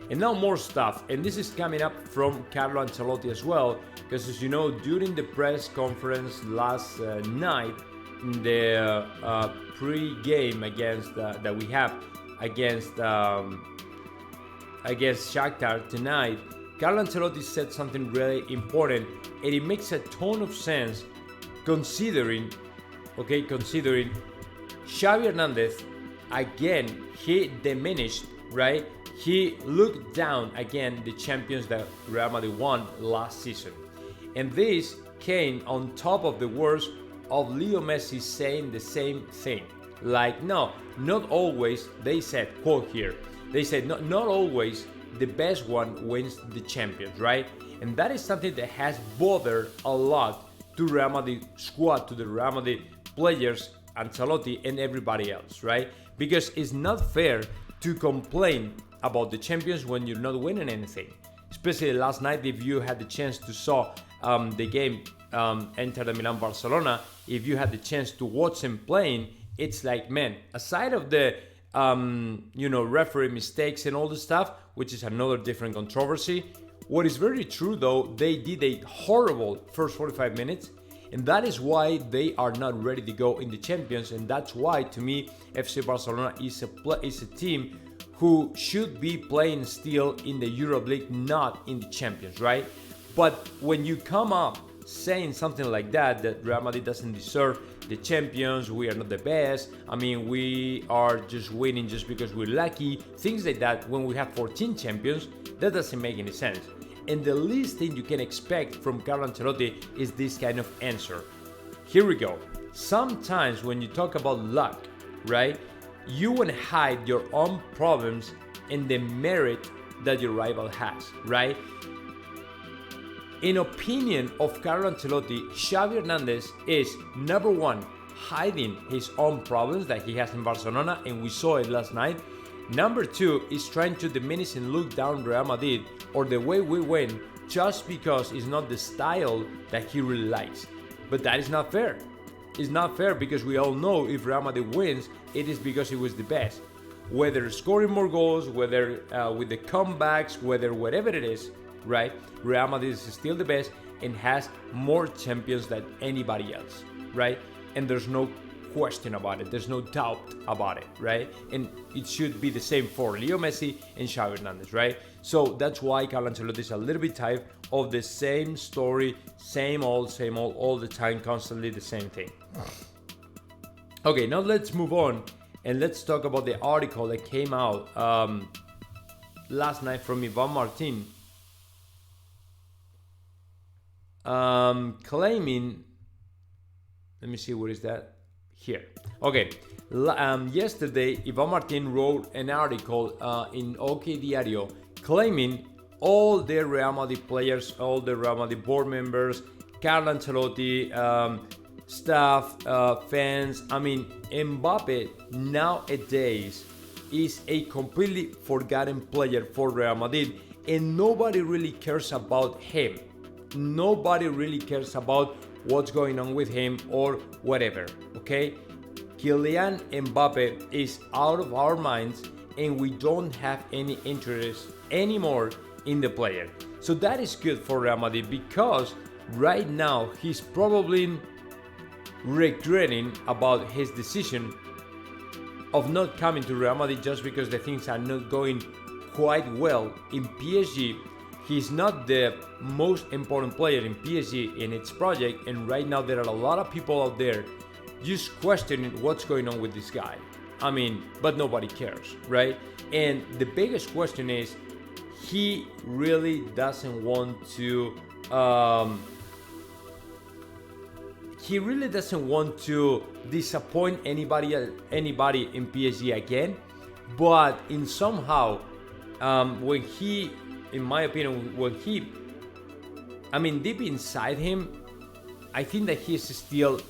And now more stuff, and this is coming up from Carlo Ancelotti as well, because as you know, during the press conference last night, in the pre-game against that we have against Shakhtar tonight, Carlo Ancelotti said something really important, and it makes a ton of sense considering Xavi Hernandez, again, he diminished, right? He looked down again the champions that Real Madrid won last season. And this came on top of the words of Leo Messi saying the same thing. Like, no, not always, they said, quote here, they said, not always the best one wins the champions, right? And that is something that has bothered a lot to Real Madrid squad, to the Real Madrid players, Ancelotti and everybody else, right? Because it's not fair to complain about the champions when you're not winning anything. Especially last night, if you had the chance to saw the game Inter de Milan Barcelona, if you had the chance to watch them playing, it's like, man, aside of the referee mistakes and all the stuff, which is another different controversy, what is very true though, they did a horrible first 45 minutes, and that is why they are not ready to go in the champions. And that's why, to me, FC Barcelona is a team who should be playing still in the Europe League, not in the champions, right? But when you come up saying something like that Real Madrid doesn't deserve the champions, we are not the best, I mean, we are just winning just because we're lucky, things like that, when we have 14 champions, that doesn't make any sense. And the least thing you can expect from Carlo Ancelotti is this kind of answer. Here we go. Sometimes when you talk about luck, right, you want to hide your own problems and the merit that your rival has, right? In opinion of Carlo Ancelotti, Xavi Hernandez is, number one, hiding his own problems that he has in Barcelona, and we saw it last night. Number two is trying to diminish and look down Real Madrid or the way we win just because it's not the style that he really likes. But that is not fair. It's not fair because we all know if Real Madrid wins, it is because it was the best. Whether scoring more goals, whether with the comebacks, whatever it is, right? Real Madrid is still the best and has more champions than anybody else, right? And there's no question about it. There's no doubt about it, right? And it should be the same for Leo Messi and Xavi Hernandez, right? So that's why Carlo Ancelotti is a little bit tired of the same story, same old, all the time, constantly the same thing. Okay, now let's move on and let's talk about the article that came out last night from Ivan Martin, claiming, let me see, what is that? Here. Okay. Yesterday, Ivan Martin wrote an article in OK Diario claiming all the Real Madrid players, all the Real Madrid board members, Carlo Ancelotti, staff, fans, I mean, Mbappe nowadays is a completely forgotten player for Real Madrid, and nobody really cares about him. Nobody really cares about what's going on with him or whatever, okay? Kylian Mbappe is out of our minds and we don't have any interest anymore in the player. So that is good for Real Madrid because right now he's probably regretting about his decision of not coming to Real Madrid just because the things are not going quite well in PSG. He's not the most important player in PSG in its project, and right now there are a lot of people out there just questioning what's going on with this guy. I mean, but nobody cares, right? And the biggest question is, he really doesn't want to disappoint anybody in PSG again, but in somehow when he, in my opinion, deep inside him, I think that he's still,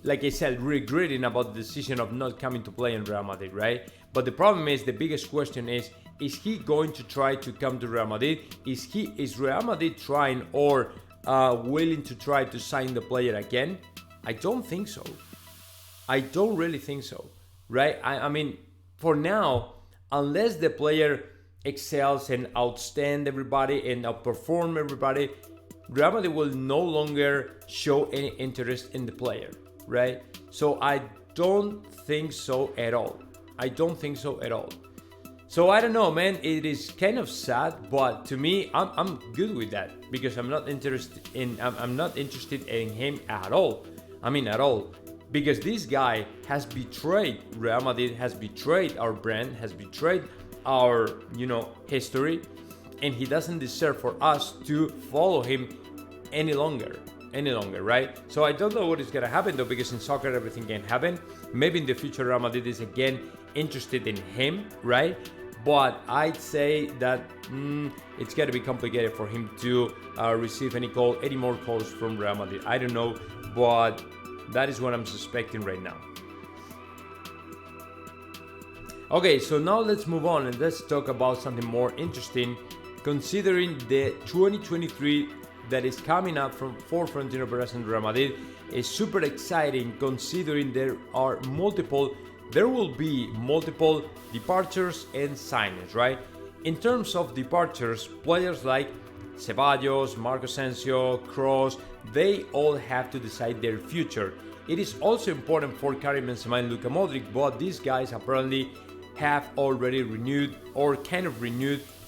like I said, regretting about the decision of not coming to play in Real Madrid, right? But the problem is, the biggest question is he going to try to come to Real Madrid? Is Real Madrid trying or willing to try to sign the player again? I don't think so. I don't really think so, right? I mean, for now, unless the player excels and outstand everybody and outperform everybody, Real Madrid will no longer show any interest in the player, right? So I don't think so at all. I don't think so at all. So I don't know, man. It is kind of sad, but to me, I'm good with that because I'm not interested in him at all. I mean, at all, because this guy has betrayed Real Madrid, has betrayed our brand, has betrayed our history, and he doesn't deserve for us to follow him any longer, right? So I don't know what is gonna happen though, because in soccer everything can happen. Maybe in the future Real Madrid is again interested in him, right? But I'd say that it's gonna be complicated for him to receive any more calls from Real Madrid. I don't know, but that is what I'm suspecting right now. Okay, so now let's move on and let's talk about something more interesting, considering the 2023 that is coming up for Florentino Perez and Real Madrid. Is super exciting considering there will be multiple departures and signings, right? In terms of departures, players like Ceballos, Marco Asensio, Kroos, they all have to decide their future. It is also important for Karim Benzema and Luka Modric, but these guys apparently have already renewed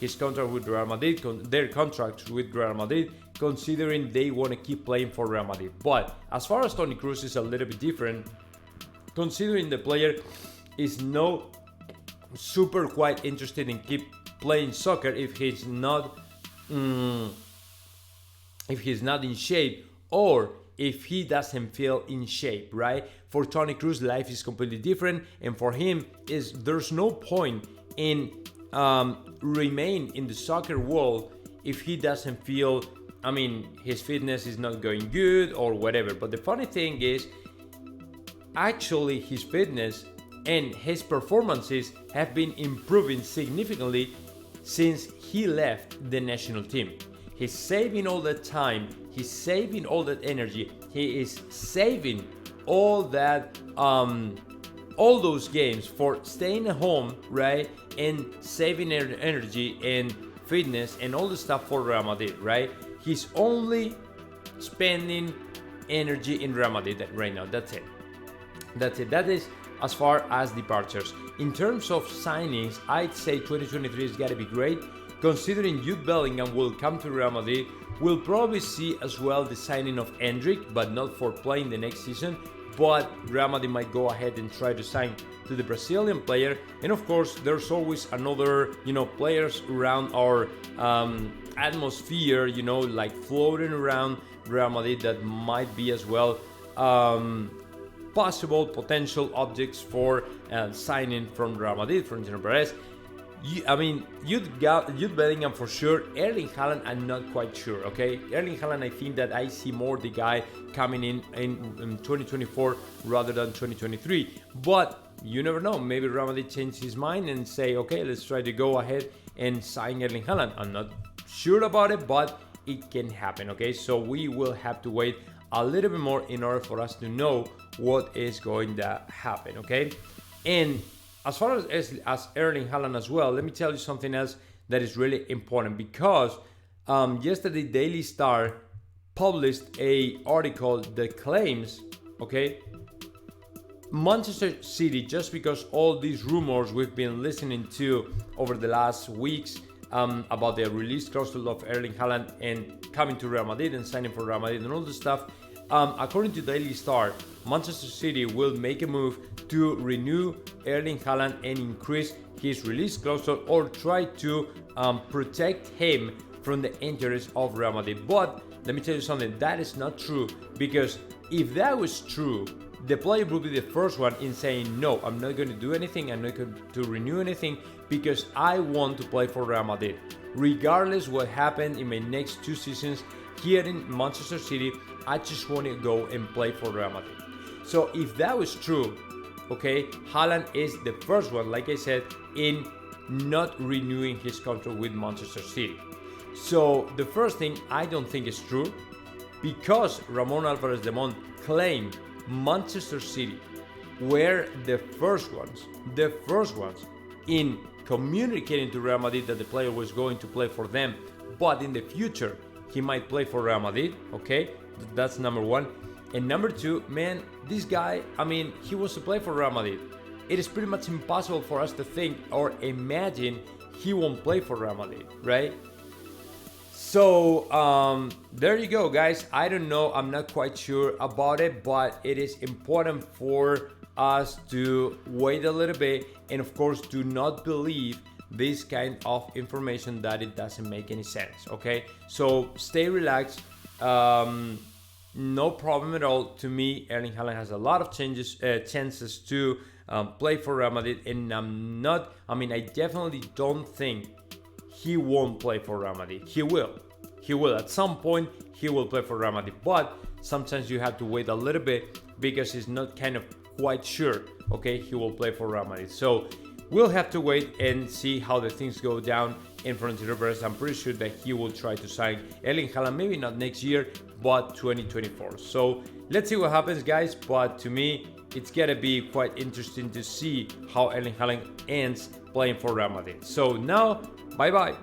his contract with Real Madrid, their contracts with Real Madrid, considering they want to keep playing for Real Madrid. But as far as Toni Kroos is a little bit different, considering the player is no super quite interested in keep playing soccer if he's not in shape, or if he doesn't feel in shape, right? For Toni Kroos, life is completely different, and for him there's no point in remain in the soccer world if he doesn't feel, his fitness is not going good or whatever. But the funny thing is, actually his fitness and his performances have been improving significantly since he left the national team. He's saving all that time, he's saving all that energy, he is saving all that all those games for staying at home, right? And saving energy and fitness and all the stuff for Real Madrid, right? He's only spending energy in Real Madrid right now. That's it. That is as far as departures. In terms of signings, I'd say 2023 is gotta be great. Considering Jude Bellingham will come to Real Madrid, we'll probably see as well the signing of Endrick, but not for playing the next season. But Real Madrid might go ahead and try to sign to the Brazilian player. And of course, there's always another, players around our atmosphere, like floating around Real Madrid that might be as well potential objects for signing from Real Madrid, from Florentino Perez. Jude Bellingham for sure. Erling Haaland, I'm not quite sure, okay? Erling Haaland, I think that I see more the guy coming in 2024 rather than 2023. But you never know. Maybe Real Madrid change his mind and say, okay, let's try to go ahead and sign Erling Haaland. I'm not sure about it, but it can happen, okay? So we will have to wait a little bit more in order for us to know what is going to happen, okay? And as far as Erling Haaland as well, let me tell you something else that is really important, because yesterday Daily Star published a article that claims, okay, Manchester City, just because all these rumors we've been listening to over the last weeks about the release clause of Erling Haaland and coming to Real Madrid and signing for Real Madrid and all this stuff, according to Daily Star, Manchester City will make a move to renew Erling Haaland and increase his release clause, or try to protect him from the interests of Real Madrid. But let me tell you something, that is not true, because if that was true, the player would be the first one in saying, no, I'm not going to do anything, I'm not going to renew anything, because I want to play for Real Madrid. Regardless what happened in my next 2 seasons here in Manchester City, I just want to go and play for Real Madrid. So if that was true, okay, Haaland is the first one, like I said, in not renewing his contract with Manchester City. So the first thing I don't think is true, because Ramon Alvarez de Mon claimed Manchester City were the first ones in communicating to Real Madrid that the player was going to play for them, but in the future he might play for Real Madrid. Okay, that's number one. And number two, man, this guy, I mean, he wants to play for Real Madrid. It is pretty much impossible for us to think or imagine he won't play for Real Madrid, right? So there you go, guys. I don't know, I'm not quite sure about it, but it is important for us to wait a little bit, and of course do not believe this kind of information that it doesn't make any sense. Okay, so stay relaxed. No problem at all. To me, Erling Haaland has a lot of chances to play for Real Madrid, and I definitely don't think he won't play for Real Madrid. He will at some point. He will play for Real Madrid, but sometimes you have to wait a little bit because he's not kind of quite sure. Okay, he will play for Real Madrid. So we'll have to wait and see how the things go down in Florentino Perez. I'm pretty sure that he will try to sign Erling Haaland, maybe not next year, but 2024. So let's see what happens, guys. But to me, it's gonna be quite interesting to see how Erling Haaland ends playing for Real Madrid. So now, bye bye.